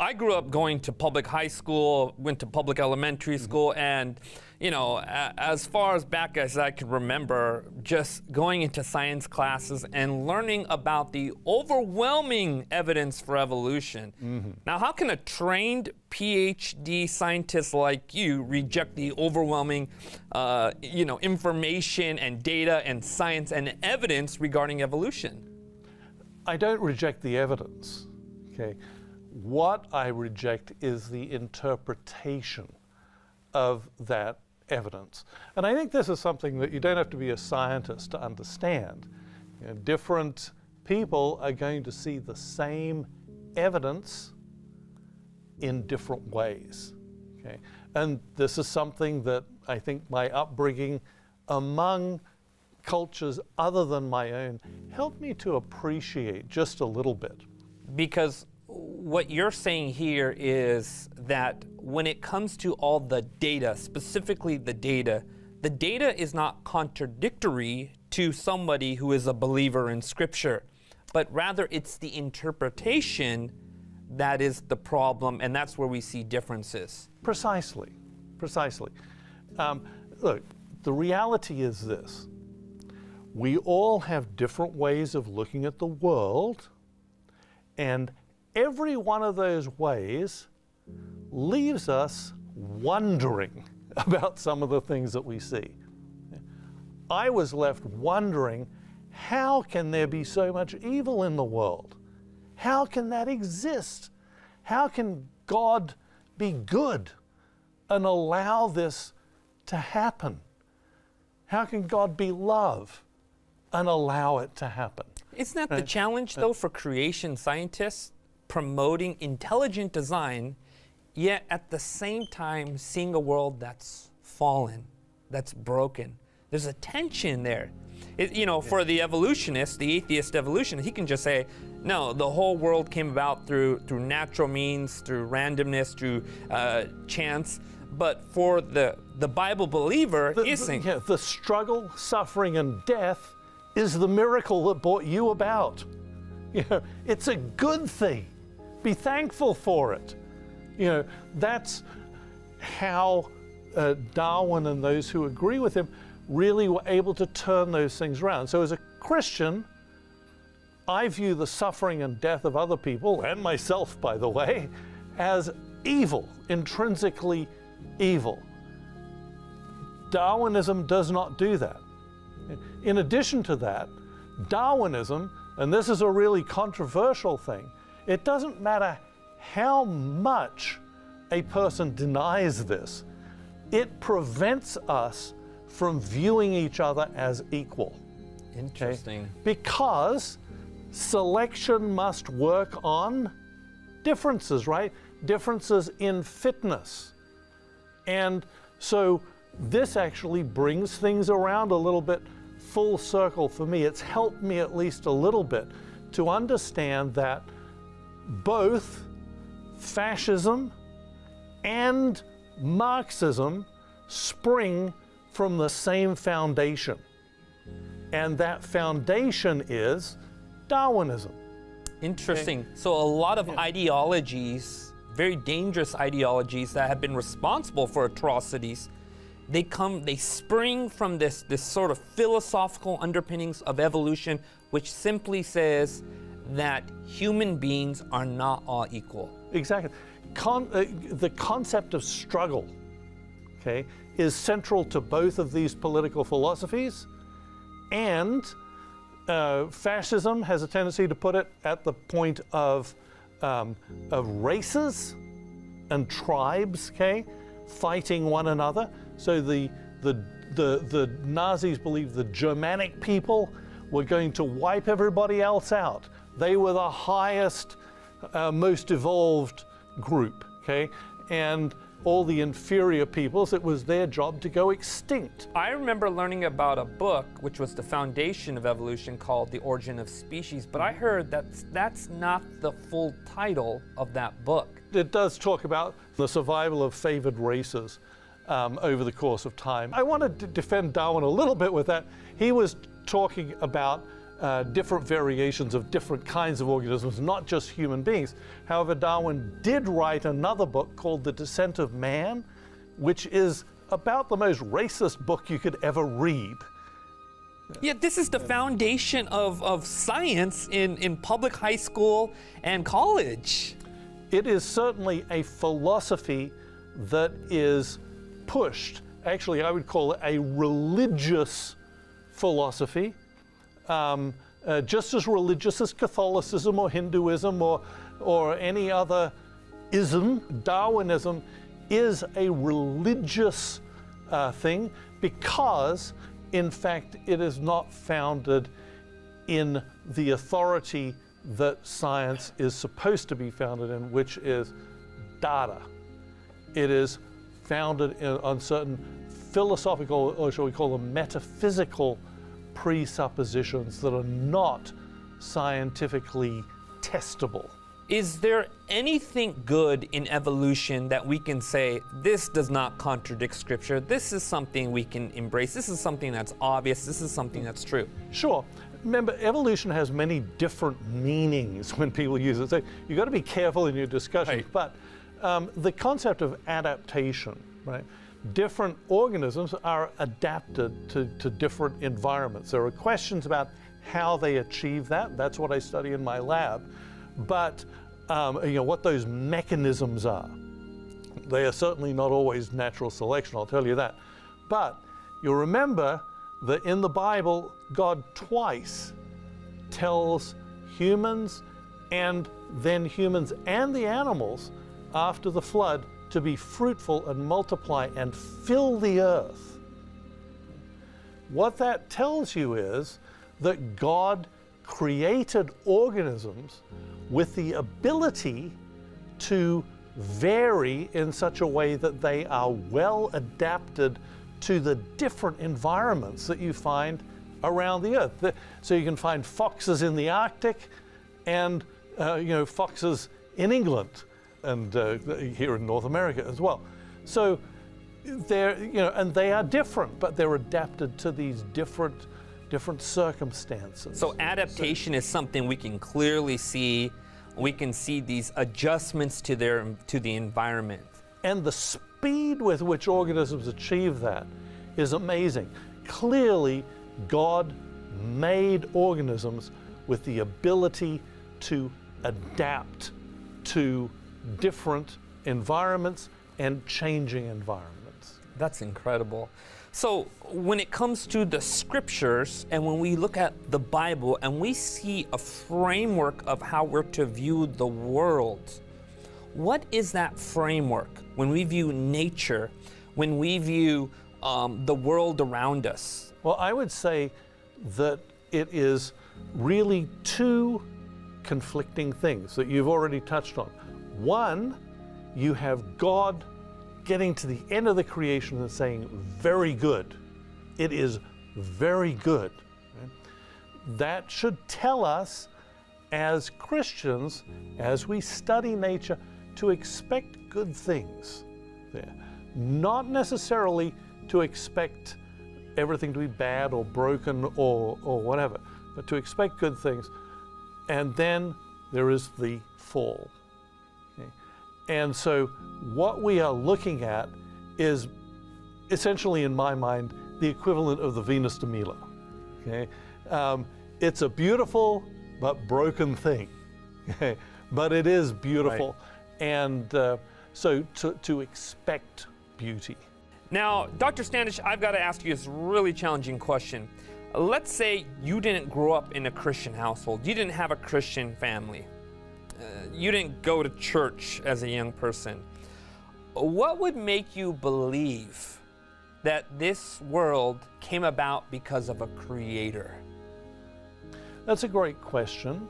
I grew up going to public high school, went to public elementary school, and, you know, as far as back as I can remember, just going into science classes and learning about the overwhelming evidence for evolution. Now, how can a trained PhD scientist like you reject the overwhelming, you know, information and data and science and evidence regarding evolution? I don't reject the evidence, okay? What I reject is the interpretation of that evidence. And I think this is something that you don't have to be a scientist to understand. You know, different people are going to see the same evidence in different ways, okay? And this is something that I think my upbringing among cultures other than my own helped me to appreciate just a little bit. Because what you're saying here is that when it comes to all the data, specifically the data is not contradictory to somebody who is a believer in Scripture, but rather it's the interpretation that is the problem, and that's where we see differences. Precisely, precisely. Look, the reality is this. We all have different ways of looking at the world, and every one of those ways leaves us wondering about some of the things that we see. I was left wondering, how can there be so much evil in the world? How can that exist? How can God be good and allow this to happen? How can God be love and allow it to happen? Isn't that the challenge, though, for creation scientists? Promoting intelligent design, yet at the same time seeing a world that's fallen, that's broken. There's a tension there. You know, for the evolutionist, the atheist evolutionist, he can just say, no, the whole world came about through natural means, through randomness, through chance. But for the Bible believer, the struggle, suffering, and death is the miracle that brought you about. You know, it's a good thing. Be thankful for it. You know, that's how Darwin and those who agree with him really were able to turn those things around. So as a Christian, I view the suffering and death of other people, and myself, by the way, as evil, intrinsically evil. Darwinism does not do that. In addition to that, Darwinism, and this is a really controversial thing, it doesn't matter how much a person denies this, it prevents us from viewing each other as equal. Interesting. Okay? Because selection must work on differences, right? Differences in fitness. And so this actually brings things around a little bit full circle for me. It's helped me at least a little bit to understand that both fascism and Marxism spring from the same foundation. And that foundation is Darwinism. Interesting. Okay. So a lot of ideologies, very dangerous ideologies that have been responsible for atrocities, they spring from this sort of philosophical underpinnings of evolution, which simply says that human beings are not all equal. Exactly. The concept of struggle, okay, is central to both of these political philosophies, and fascism has a tendency to put it at the point of races and tribes, okay, fighting one another. So the Nazis believed the Germanic people were going to wipe everybody else out. They were the highest, most evolved group, okay? And all the inferior peoples, it was their job to go extinct. I remember learning about a book, which was the foundation of evolution, called The Origin of Species, but I heard that that's not the full title of that book. It does talk about the survival of favored races over the course of time. I want to defend Darwin a little bit with that. He was talking about different variations of different kinds of organisms, not just human beings. However, Darwin did write another book called The Descent of Man, which is about the most racist book you could ever read. Yeah, this is the foundation of science in public high school and college. It is certainly a philosophy that is pushed. Actually, I would call it a religious philosophy, just as religious as Catholicism or Hinduism or any other ism. Darwinism is a religious thing because, in fact, it is not founded in the authority that science is supposed to be founded in, which is data. It is founded on certain philosophical, or shall we call them metaphysical, presuppositions that are not scientifically testable. Is there anything good in evolution that we can say, this does not contradict Scripture, this is something we can embrace, this is something that's obvious, this is something that's true? Sure. Remember, evolution has many different meanings when people use it, so you've got to be careful in your discussions. Right. But the concept of adaptation, right? Different organisms are adapted to different environments. There are questions about how they achieve that. That's what I study in my lab. But what those mechanisms are. They are certainly not always natural selection, I'll tell you that. But you'll remember that in the Bible, God twice tells humans and then humans and the animals after the flood to be fruitful and multiply and fill the earth. What that tells you is that God created organisms with the ability to vary in such a way that they are well adapted to the different environments that you find around the earth. So you can find foxes in the Arctic and foxes in England and here in North America as well. So they're, and they are different, but they're adapted to these different circumstances. So adaptation is something we can clearly see. We can see these adjustments to the environment. And the speed with which organisms achieve that is amazing. Clearly, God made organisms with the ability to adapt to different environments and changing environments. That's incredible. So when it comes to the Scriptures and when we look at the Bible and we see a framework of how we're to view the world, what is that framework when we view nature, when we view the world around us? Well, I would say that it is really two conflicting things that you've already touched on. One, you have God getting to the end of the creation and saying, very good. It is very good. Right? That should tell us as Christians, as we study nature, to expect good things there. Not necessarily to expect everything to be bad or broken or whatever, but to expect good things. And then there is the fall. Okay? And so what we are looking at is essentially, in my mind, the equivalent of the Venus de Milo. Okay? It's a beautiful but broken thing, okay? But it is beautiful. Right. And so to expect beauty. Now, Dr. Standish, I've got to ask you this really challenging question. Let's say you didn't grow up in a Christian household. You didn't have a Christian family. You didn't go to church as a young person. What would make you believe that this world came about because of a creator? That's a great question.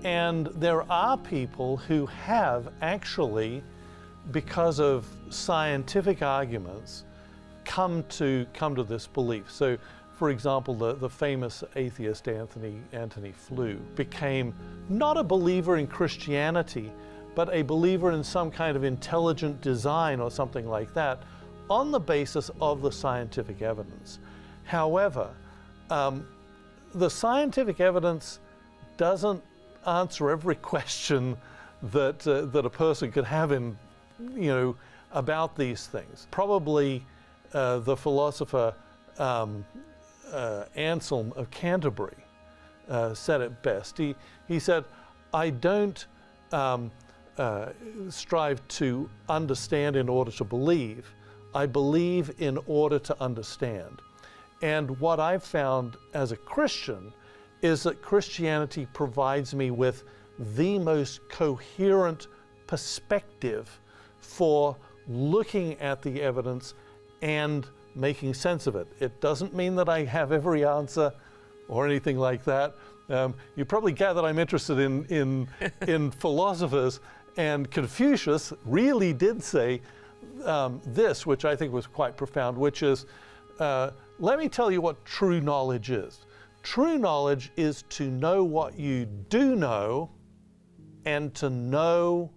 And there are people who have actually, because of scientific arguments, come to this belief. So, for example, the famous atheist Anthony Flew became not a believer in Christianity, but a believer in some kind of intelligent design or something like that on the basis of the scientific evidence. However, the scientific evidence doesn't answer every question that, that a person could have in, about these things. Probably the philosopher Anselm of Canterbury said it best. He said, I don't strive to understand in order to believe. I believe in order to understand. And what I've found as a Christian is that Christianity provides me with the most coherent perspective for looking at the evidence and making sense of it. It doesn't mean that I have every answer or anything like that. You probably gather I'm interested in philosophers, and Confucius really did say this, which I think was quite profound, which is, let me tell you what true knowledge is. True knowledge is to know what you do know and to know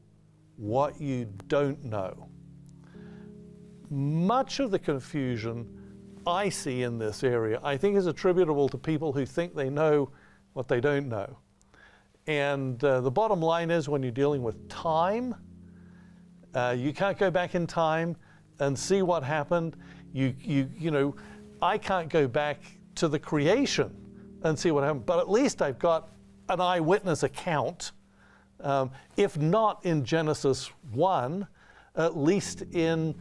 what you don't know. Much of the confusion I see in this area, I think, is attributable to people who think they know what they don't know. And the bottom line is, when you're dealing with time, you can't go back in time and see what happened. I can't go back to the creation and see what happened, but at least I've got an eyewitness account. If not in Genesis 1, at least in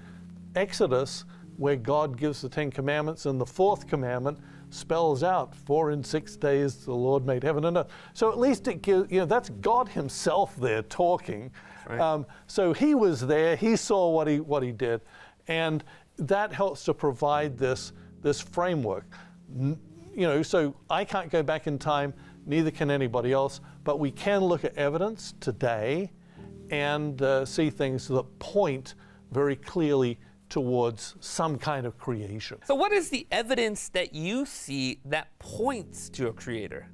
Exodus, where God gives the 10 Commandments, and the 4th commandment spells out, 4 in 6 days the Lord made heaven and earth. So at least it gives, that's God himself there talking. Right. So he was there, he saw what he did, and that helps to provide this framework. So I can't go back in time, neither can anybody else, but we can look at evidence today and see things that point very clearly towards some kind of creation. So what is the evidence that you see that points to a creator?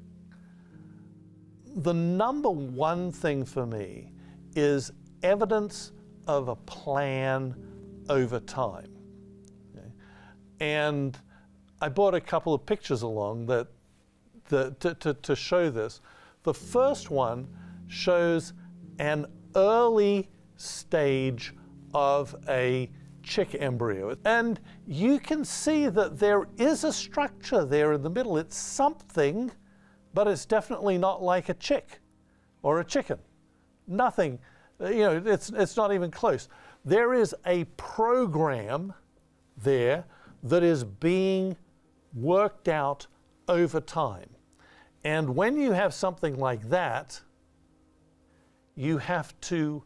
The number one thing for me is evidence of a plan over time. Okay? And I brought a couple of pictures along to show this. The first one shows an early stage of a chick embryo. And you can see that there is a structure there in the middle. It's something, but it's definitely not like a chick or a chicken. Nothing, it's not even close. There is a program there that is being worked out over time. And when you have something like that, you have to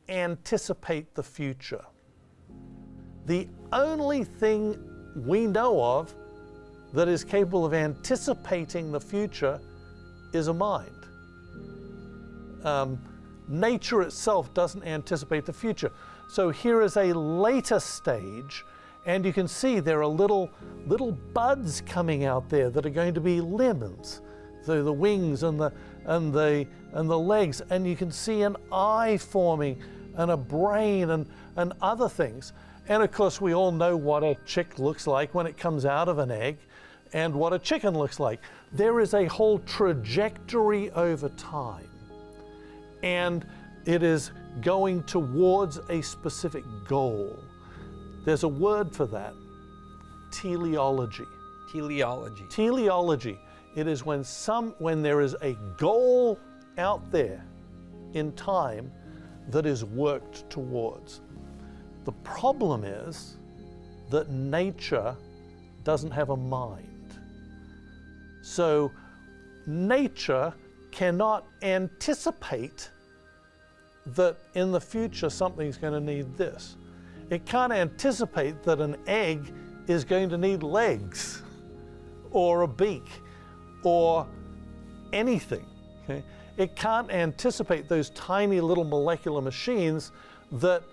anticipate the future. The only thing we know of that is capable of anticipating the future is a mind. Nature itself doesn't anticipate the future. So here is a later stage, and you can see there are little buds coming out there that are going to be limbs. So the wings and the legs, and you can see an eye forming and a brain and other things. And of course, we all know what a chick looks like when it comes out of an egg and what a chicken looks like. There is a whole trajectory over time, and it is going towards a specific goal. There's a word for that: teleology. Teleology. Teleology. It is when there is a goal out there in time that is worked towards. The problem is that nature doesn't have a mind. So nature cannot anticipate that in the future something's going to need this. It can't anticipate that an egg is going to need legs or a beak or anything. Okay? It can't anticipate those tiny little molecular machines that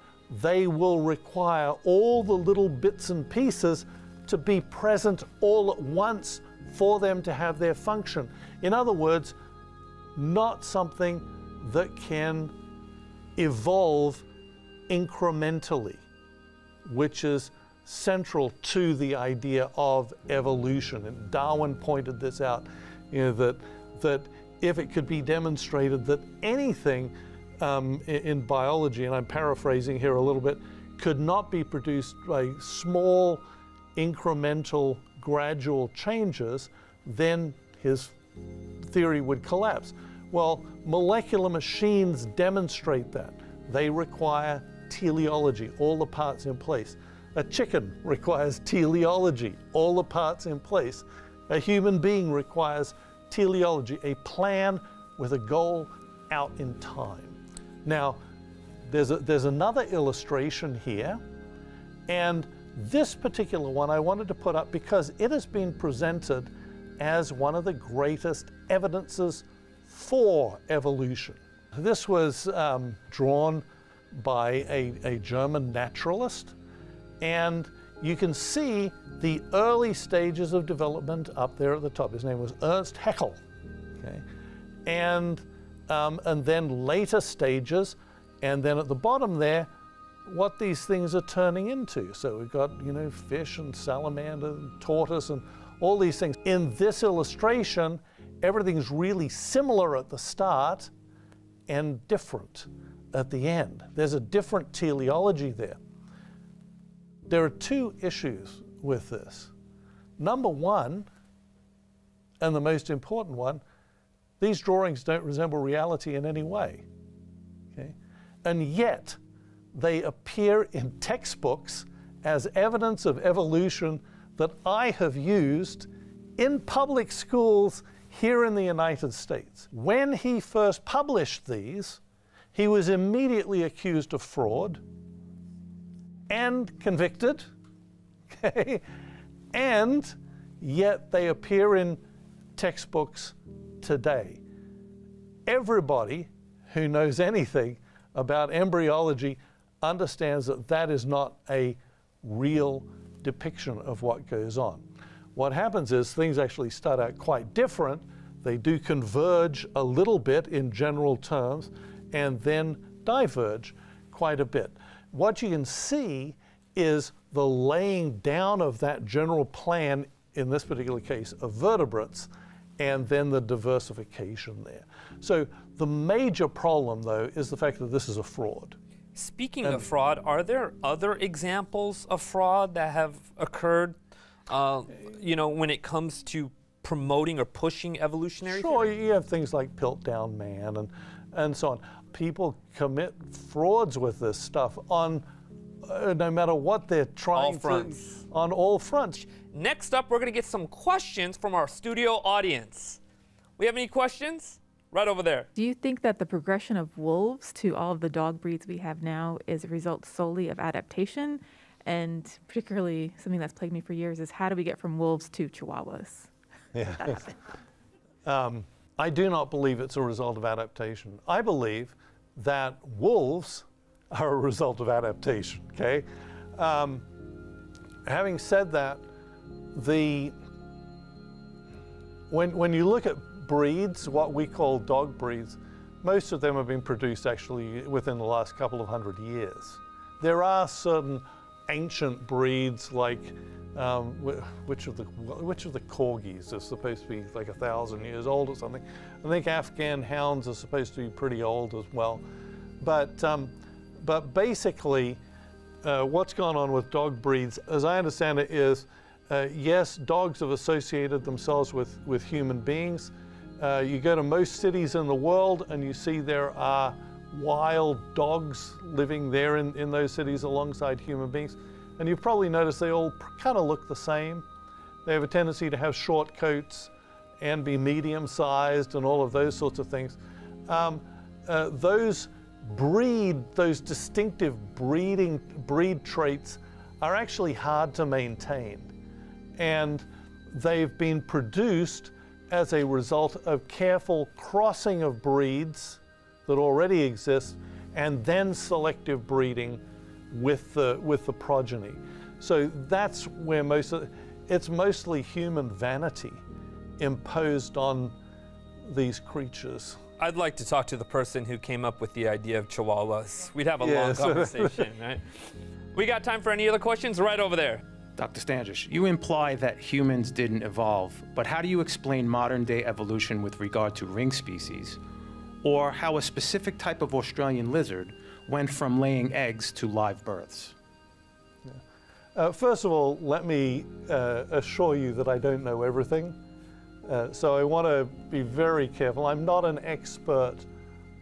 they will require all the little bits and pieces to be present all at once for them to have their function. In other words, not something that can evolve incrementally, which is central to the idea of evolution. And Darwin pointed this out that if it could be demonstrated that anything in biology, and I'm paraphrasing here a little bit, could not be produced by small, incremental, gradual changes, then his theory would collapse. Well, molecular machines demonstrate that. They require teleology, all the parts in place. A chicken requires teleology, all the parts in place. A human being requires teleology, a plan with a goal out in time. Now, there's another illustration here, and this particular one I wanted to put up because it has been presented as one of the greatest evidences for evolution. This was drawn by a German naturalist, and you can see the early stages of development up there at the top. His name was Ernst Haeckel, okay? And then later stages, and then at the bottom there, what these things are turning into. So we've got, fish and salamander and tortoise and all these things. In this illustration, everything's really similar at the start and different at the end. There's a different teleology there. There are two issues with this. Number one, and the most important one, these drawings don't resemble reality in any way, okay? And yet, they appear in textbooks as evidence of evolution that I have used in public schools here in the United States. When he first published these, he was immediately accused of fraud and convicted, okay? And yet they appear in textbooks today. Everybody who knows anything about embryology understands that that is not a real depiction of what goes on. What happens is things actually start out quite different. They do converge a little bit in general terms and then diverge quite a bit. What you can see is the laying down of that general plan, in this particular case, of vertebrates, and then the diversification there. So the major problem, though, is the fact that this is a fraud. Speaking of fraud, are there other examples of fraud that have occurred, when it comes to promoting or pushing evolutionary theory? Sure, you have things like Piltdown Man and so on. People commit frauds with this stuff on no matter what they're trying on all fronts. Next up, we're going to get some questions from our studio audience. We have any questions? Right over there. Do you think that the progression of wolves to all of the dog breeds we have now is a result solely of adaptation? And particularly, something that's plagued me for years is how do we get from wolves to chihuahuas? Yeah. I do not believe it's a result of adaptation. I believe that wolves are a result of adaptation, okay? Having said that, when you look at breeds, what we call dog breeds, most of them have been produced actually within the last couple of 100 years. There are certain ancient breeds like, which of the corgis are supposed to be like 1,000 years old or something. I think Afghan hounds are supposed to be pretty old as well. But basically, what's gone on with dog breeds, as I understand it, is yes, dogs have associated themselves with human beings. You go to most cities in the world and you see there are wild dogs living there in those cities alongside human beings. And you've probably noticed they all kind of look the same. They have a tendency to have short coats and be medium-sized and all of those sorts of things. Those distinctive breed traits are actually hard to maintain. And they've been produced as a result of careful crossing of breeds that already exist and then selective breeding with the progeny. So that's where it's mostly human vanity imposed on these creatures. I'd like to talk to the person who came up with the idea of chihuahuas. We'd have a long conversation, right? We got time for any other questions? Right over there. Dr. Standish, you imply that humans didn't evolve, but how do you explain modern-day evolution with regard to ring species, or how a specific type of Australian lizard went from laying eggs to live births? First of all, let me assure you that I don't know everything. So I want to be very careful. I'm not an expert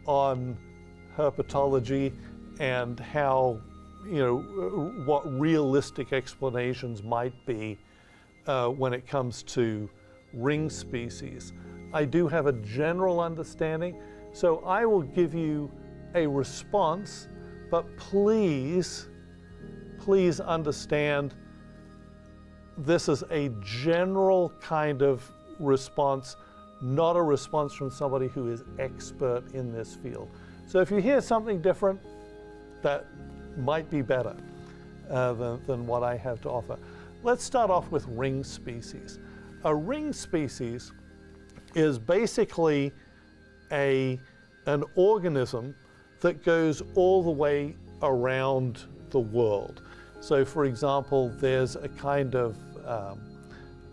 on herpetology and how, what realistic explanations might be when it comes to ring species. I do have a general understanding, so I will give you a response, but please understand this is a general kind of response, not a response from somebody who is expert in this field. So if you hear something different, that might be better than what I have to offer. Let's start off with ring species. A ring species is basically an organism that goes all the way around the world. So for example, there's a kind of,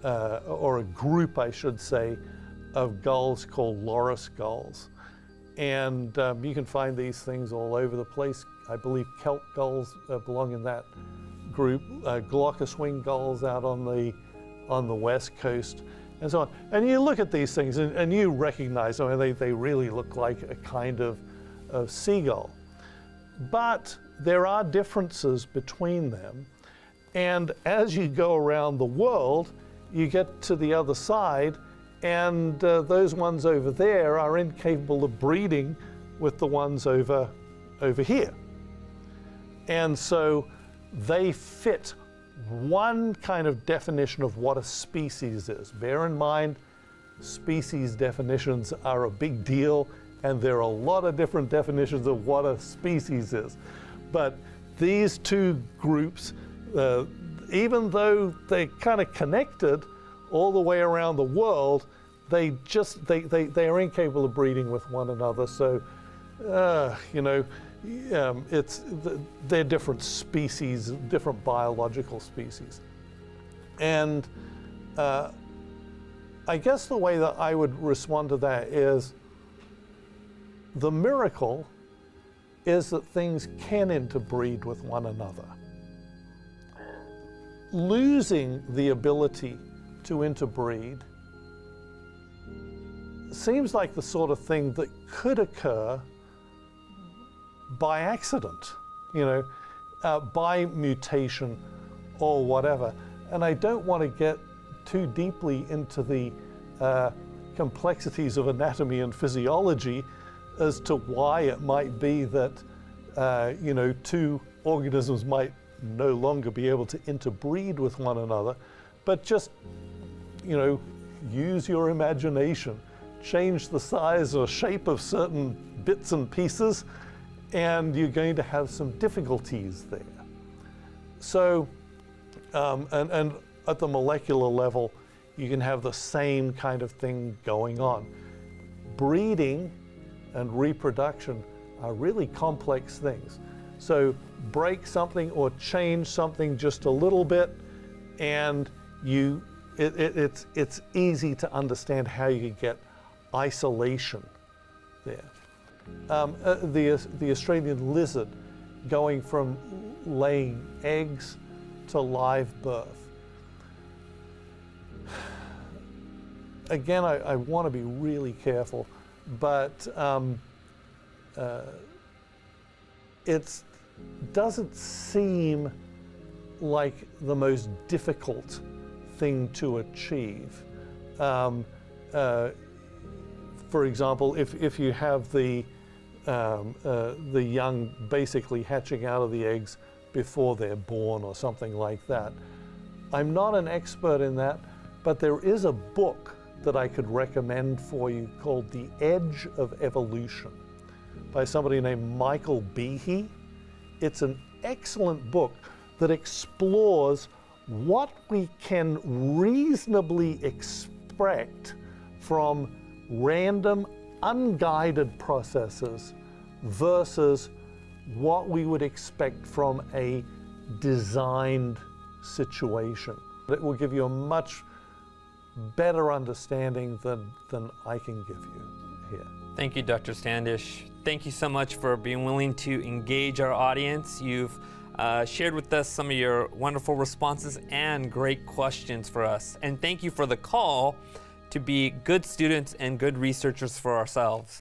or a group I should say, of gulls called loris gulls. And you can find these things all over the place. I believe kelp gulls belong in that group, glaucous-winged gulls out on the west coast, and so on. And you look at these things and you recognize them, and they really look like a kind of seagull. But there are differences between them, and as you go around the world, you get to the other side, and those ones over there are incapable of breeding with the ones over here. And so they fit one kind of definition of what a species is. Bear in mind, species definitions are a big deal, and there are a lot of different definitions of what a species is. But these two groups, even though they're kind of connected all the way around the world, they are incapable of breeding with one another. So, they're different species, different biological species. And I guess the way that I would respond to that is, the miracle is that things can interbreed with one another. Losing the ability to interbreed seems like the sort of thing that could occur by accident, by mutation or whatever. And I don't want to get too deeply into the complexities of anatomy and physiology as to why it might be that, two organisms might no longer be able to interbreed with one another, but just, use your imagination, change the size or shape of certain bits and pieces, and you're going to have some difficulties there. So, and at the molecular level, you can have the same kind of thing going on. Breeding and reproduction are really complex things. So break something or change something just a little bit, and it's easy to understand how you get isolation there. The Australian lizard going from laying eggs to live birth. Again, I want to be really careful, but it doesn't seem like the most difficult thing to achieve. For example, if you have the young basically hatching out of the eggs before they're born or something like that. I'm not an expert in that, but there is a book that I could recommend for you called The Edge of Evolution by somebody named Michael Behe. It's an excellent book that explores what we can reasonably expect from random, unguided processes versus what we would expect from a designed situation. It will give you a much better understanding than I can give you here. Thank you, Dr. Standish. Thank you so much for being willing to engage our audience. You've shared with us some of your wonderful responses and great questions for us. And thank you for the call to be good students and good researchers for ourselves.